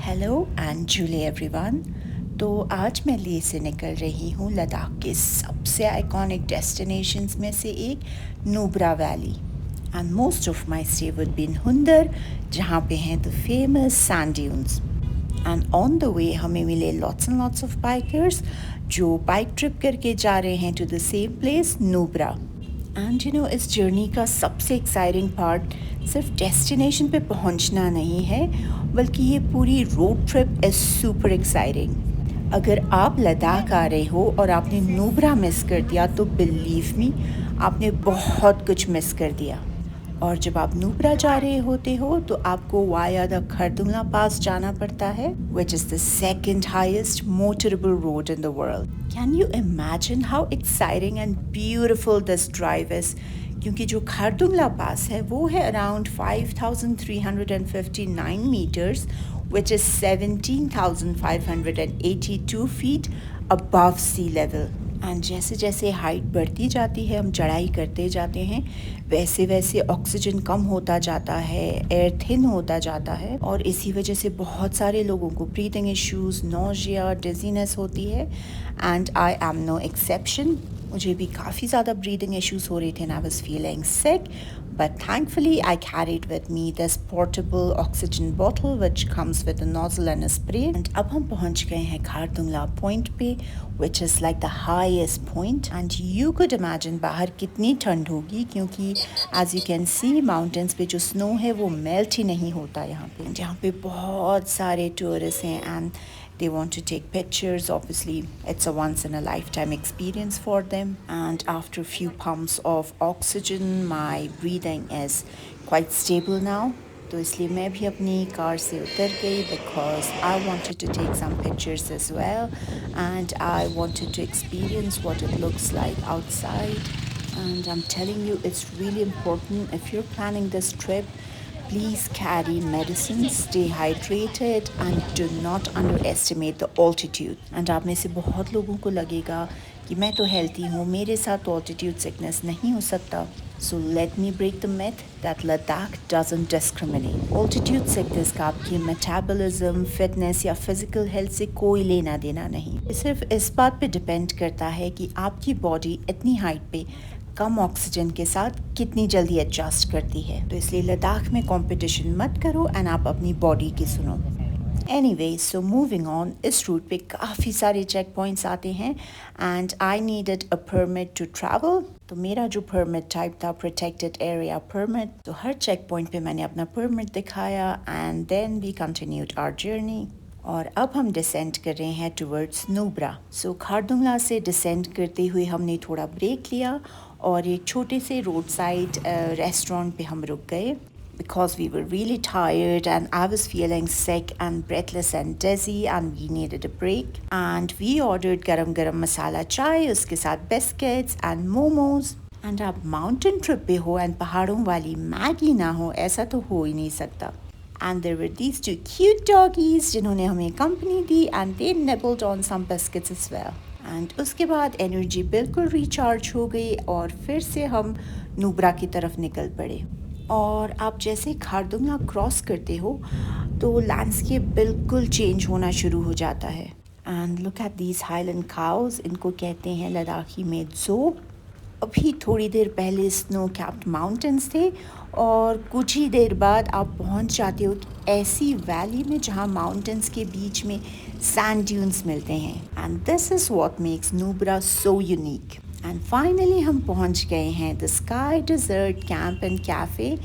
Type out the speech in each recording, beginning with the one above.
Hello and Jully everyone. तो आज मैं लेह से निकल रही हूँ लद्दाख के सबसे आइकॉनिक डेस्टिनेशंस में से एक Nubra valley and most of my stay would be in Hunder, जहाँ पे हैं the famous sand dunes. And on the way हमें मिले lots and lots of bikers जो बाइक ट्रिप करके जा रहे हैं to the same place Nubra. And इस जर्नी का सबसे एक्साइटिंग पार्ट सिर्फ डेस्टिनेशन पे पहुंचना नहीं है, बल्कि ये पूरी road trip is super exciting. अगर आप लद्दाख आ रहे हो और आपने नुब्रा मिस कर दिया तो बिलीव मी, आपने बहुत कुछ मिस कर दिया। और जब आप नुब्रा जा रहे होते हो तो आपको वाया द खरदुंगला पास जाना पड़ता है, which is the second highest motorable road in the world. Can you imagine how exciting and beautiful this drive is? क्योंकि जो खरदुंगला पास है वो है around 5359 metres, which is 17,582 feet above sea level. And जैसे जैसे हाइट बढ़ती जाती है, हम चढ़ाई करते जाते हैं, वैसे वैसे ऑक्सीजन कम होता जाता है, एयर थिन होता जाता है, और इसी वजह से बहुत सारे लोगों को ब्रीदिंग इश्यूज़, नोजिया, डिजीनेस होती है। And I am no exception. मुझे भी काफ़ी ज़्यादा ब्रीदिंग इश्यूज़ हो रहे थे and I was feeling sick, but thankfully I carried with me this portable oxygen bottle which comes with a nozzle and a spray. And अब हम पहुंच गए हैं खारदुंगला पॉइंट पे, which is like the highest point. And you could imagine बाहर कितनी ठंड होगी, क्योंकि as you can see mountains पे जो snow है वो melt ही नहीं होता यहाँ पे। यहाँ पे बहुत सारे tourists हैं and they want to take pictures. Obviously it's a once in a lifetime experience for them, and after a few pumps of oxygen my breathing is quite stable now. तो इसलिए मैं भी अपनी कार से उतर गई because I wanted to take some pictures as well, and I wanted to experience what it looks like outside. And I'm telling you, it's really important if you're planning this trip, please carry medicines, stay hydrated, and do not underestimate the altitude. And आप में से बहुत लोगों को लगेगा कि मैं तो हेल्थी हूँ, मेरे साथ तो altitude sickness नहीं हो सकता। So let me break the myth that Ladakh doesn't discriminate. Altitude sickness का आपकी metabolism, fitness या physical health से कोई लेना देना नहीं। सिर्फ इस बात पे डिपेंड करता है कि आपकी बॉडी इतनी हाइट पे कम ऑक्सीजन के साथ कितनी जल्दी एडजस्ट करती है। तो इसलिए लद्दाख में कंपटीशन मत करो एंड आप अपनी बॉडी की सुनो। एनीवे, सो मूविंग ऑन, इस रूट पे काफ़ी सारे चेक पॉइंट्स आते हैं and I needed a permit to travel. तो मेरा जो परमिट टाइप था प्रोटेक्टेड एरिया परमिट, तो हर चेक पॉइंट पे मैंने अपना परमिट दिखाया and then we continued our journey. और अब हम डिसेंड कर रहे हैं टुवर्ड्स नुब्रा। सो खारदुंगला से डिसेंड करते हुए हमने थोड़ा ब्रेक लिया और एक छोटे से रोड साइड रेस्टोरेंट पे हम रुक गए because we were really tired and I was feeling sick and breathless and dizzy and we needed a break. And we ordered garam garam masala chai, उसके साथ biscuits and momos. And आप mountain trip पे हो and पहाड़ों वाली Maggi ना हो, ऐसा तो हो ही नहीं सकता। And there were these two cute doggies जिन्होंने हमें company the and they nibbled on some biscuits as well. And उसके बाद एनर्जी बिल्कुल रिचार्ज हो गई और फिर से हम नुब्रा की तरफ निकल पड़े। और आप जैसे खारदुंगला क्रॉस करते हो तो लैंडस्केप बिल्कुल चेंज होना शुरू हो जाता है। And look at these highland cows, इनको कहते हैं लद्दाखी में ज़ो। अभी थोड़ी देर पहले स्नो कैप्ड माउंटेन्स थे और कुछ ही देर बाद आप पहुंच जाते हो ऐसी वैली में जहां माउंटेन्स के बीच में सैंड ड्यून्स मिलते हैं। And this is what makes Nubra so unique. And finally हम पहुंच गए हैं the sky desert camp and cafe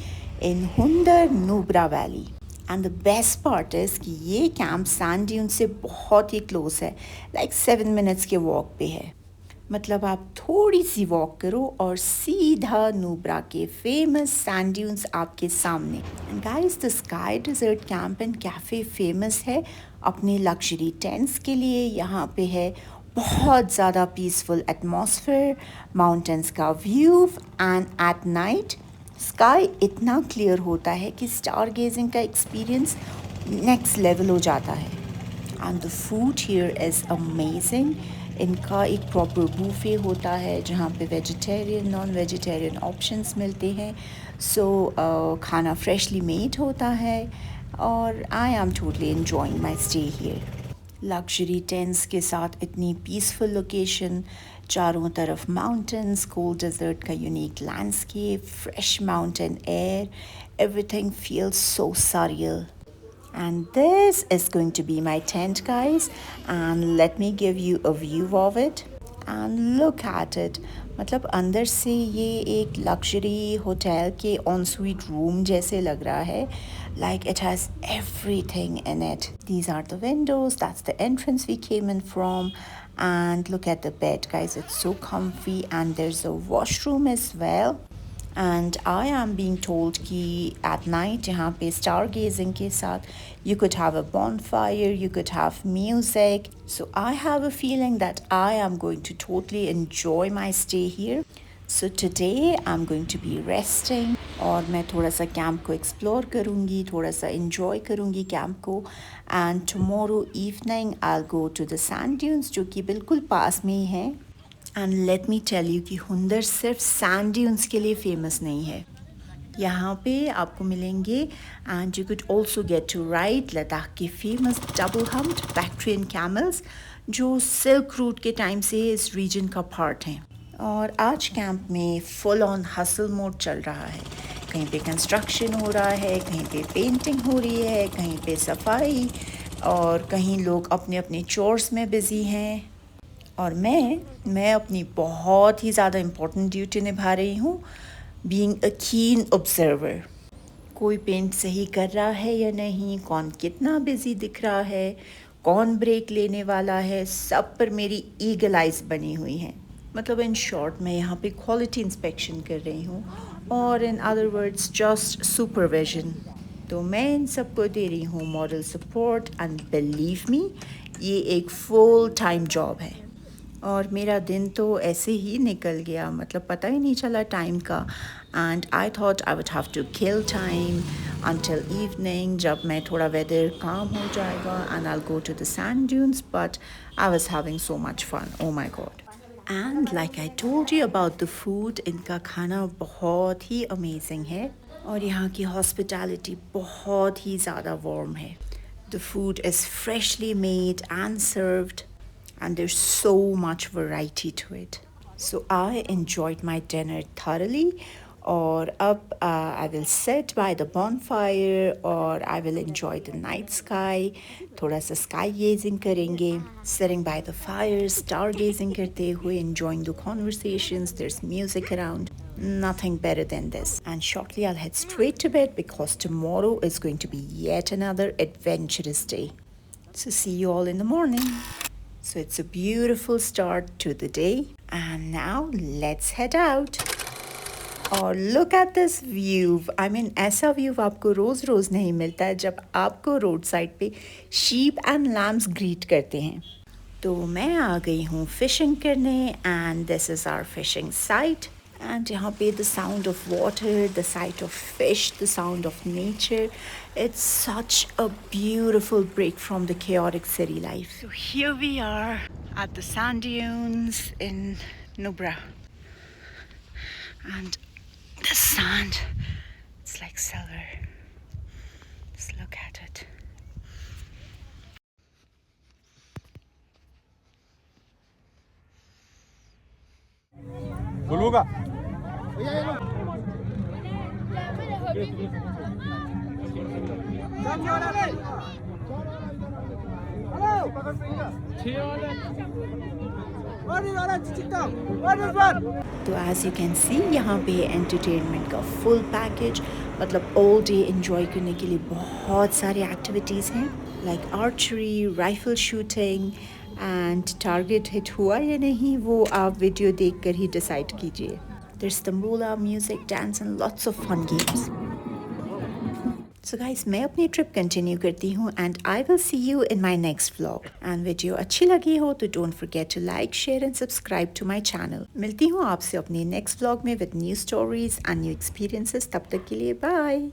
in Hunder Nubra valley. And the best part is कि ये कैंप सैंड ड्यून से बहुत ही क्लोज है, लाइक 7 मिनट्स के वॉक पे है। मतलब आप थोड़ी सी वॉक करो और सीधा नुब्रा के फेमस सैंड ड्यून्स आपके सामने। And guys, the sky desert camp and cafe famous है अपने लग्जरी टेंट्स के लिए। यहाँ पे है बहुत ज़्यादा पीसफुल एटमॉस्फेयर, माउंटेन्स का view, and at night sky इतना क्लियर होता है कि स्टार गेजिंग का एक्सपीरियंस नेक्स्ट लेवल हो जाता है। And the food here is amazing. इनका एक प्रॉपर बूफे होता है जहाँ पे वेजिटेरियन, नॉन वेजिटेरियन ऑप्शंस मिलते हैं। सो खाना फ्रेशली मेड होता है और I am totally enjoying my stay here. Luxury tents के साथ इतनी पीसफुल लोकेशन, चारों तरफ माउंटेन्स, कोल्ड डेजर्ट का unique landscape, fresh mountain air, everything feels so surreal. And this is going to be my tent, guys, and let me give you a view of it and look at it. मतलब अंदर से ये एक luxury hotel के on suite room जैसे लग रहा है, like it has everything in it. These are the windows, that's the entrance we came in from, and look at the bed, guys, it's so comfy, and there's a washroom as well. And I am being told कि at night यहाँ पे stargazing के साथ you could have a bonfire, you could have music. So I have a feeling that I am going to totally enjoy my stay here. So today I'm going to be resting और मैं थोड़ा सा camp को explore करूँगी, थोड़ा सा enjoy करूँगी camp को. And tomorrow evening I'll go to the sand dunes जो कि बिल्कुल पास में ही हैं. And let me tell you कि हुंदर सिर्फ सैंड ड्यून्स के लिए फेमस नहीं है. यहाँ पे आपको मिलेंगे and you could also get to ride Ladakh के famous double humped bactrian camels जो सिल्क रूट के टाइम से इस रीजन का पार्ट हैं. और आज कैंप में फुल ऑन हसल मोड चल रहा है. कहीं पे कंस्ट्रक्शन हो रहा है, कहीं पे पेंटिंग हो रही है, कहीं पे सफाई, और कहीं लोग अपने अपने चोर्स में बिज़ी हैं. और मैं अपनी बहुत ही ज़्यादा इम्पोर्टेंट ड्यूटी निभा रही हूँ, बीइंग अ कीन ऑब्जर्वर. कोई पेंट सही कर रहा है या नहीं, कौन कितना बिज़ी दिख रहा है, कौन ब्रेक लेने वाला है, सब पर मेरी ईगल आइज़ बनी हुई हैं. मतलब इन शॉर्ट मैं यहाँ पे क्वालिटी इंस्पेक्शन कर रही हूँ, और in other words just supervision. तो मैं इन सबको दे रही हूँ moral support, and believe me ये एक फुल टाइम जॉब है. और मेरा दिन तो ऐसे ही निकल गया, मतलब पता ही नहीं चला टाइम का. And I thought I would have to kill time until evening, जब मैं थोड़ा वेदर काम हो जाएगा, and I will go to the sand dunes. But I was having so much fun, oh my god. And like I told you about the food, इनका खाना बहुत ही amazing है, और यहाँ की हॉस्पिटैलिटी बहुत ही ज़्यादा वार्म है. The food is freshly made and served, and there's so much variety to it. So I enjoyed my dinner thoroughly. और अब I will sit by the bonfire, और I will enjoy the night sky. थोड़ा सा sky gazing करेंगे, sitting by the fire, stargazing करते हुए, enjoying the conversations. There's music around. Nothing better than this. And shortly I'll head straight to bed because tomorrow is going to be yet another adventurous day. So see you all in the morning. So it's a beautiful start to the day, and now let's head out. और look at this view. I mean ऐसा view आपको रोज़ रोज़ नहीं मिलता है जब आपको road side पे sheep and lambs greet करते हैं. तो मैं आ गई हूँ फिशिंग करने, and this is our fishing site. And यहाँ पे the sound of water, the sight of fish, the sound of nature. It's such a beautiful break from the chaotic city life. So here we are at the sand dunes in Nubra. And the sand, it's like silver. Just look at it. बोलूँगा तो as you can see यहाँ पे entertainment का full package, मतलब all day enjoy करने के लिए बहुत सारे एक्टिविटीज़ हैं, like archery, rifle shooting, and target hit हुआ या नहीं वो आप वीडियो देख कर ही डिसाइड कीजिए. There's tambola, music, dance and lots of fun games. So guys, मैं अपनी ट्रिप कंटिन्यू करती हूँ, and I will see you in my next vlog. And video अच्छी लगी हो तो don't forget to like, share and subscribe to my channel. मिलती हूँ आपसे अपने नेक्स्ट व्लॉग में with new stories and new experiences. तब तक के लिए बाय.